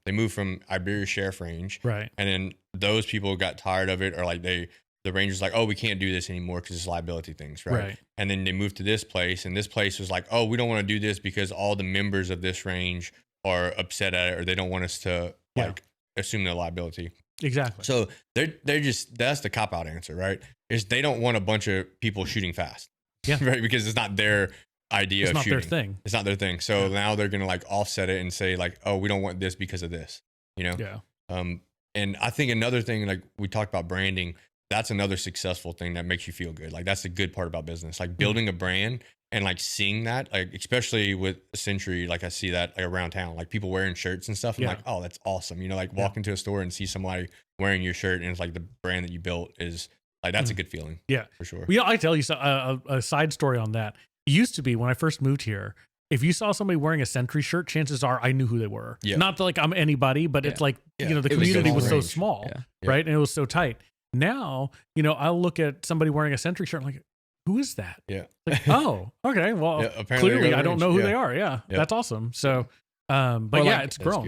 They moved from Iberia Sheriff Range. Right. And then those people got tired of it, or like the Rangers like, oh, we can't do this anymore because it's liability things, right? And then they moved to this place, and this place was like, oh, we don't want to do this because all the members of this range are upset at it, or they don't want us to like assume the liability. Exactly. So they're just, that's the cop out answer, right? Is they don't want a bunch of people shooting fast, right? Because it's not their idea of shooting. It's not their thing. It's not their thing. So now they're gonna like offset it and say like, oh, we don't want this because of this, you know? Yeah. And I think another thing, like we talked about branding, that's another successful thing that makes you feel good. Like that's the good part about business, like building a brand and like seeing that, like especially with Sentry, like I see that like around town, like people wearing shirts and stuff. I'm like, oh, that's awesome. You know, like walk into a store and see somebody wearing your shirt and it's like the brand that you built is like, that's a good feeling. Yeah, for sure. Well, I tell you a side story on that. It used to be when I first moved here, if you saw somebody wearing a Sentry shirt, chances are I knew who they were. Not that like I'm anybody, but it's like, you know, the community was so small, right? And it was so tight. Now, you know, I'll look at somebody wearing a Sentry shirt, I'm like, who is that? Like, oh, okay. Well, clearly I don't know who they are. That's awesome. So, but it's grown.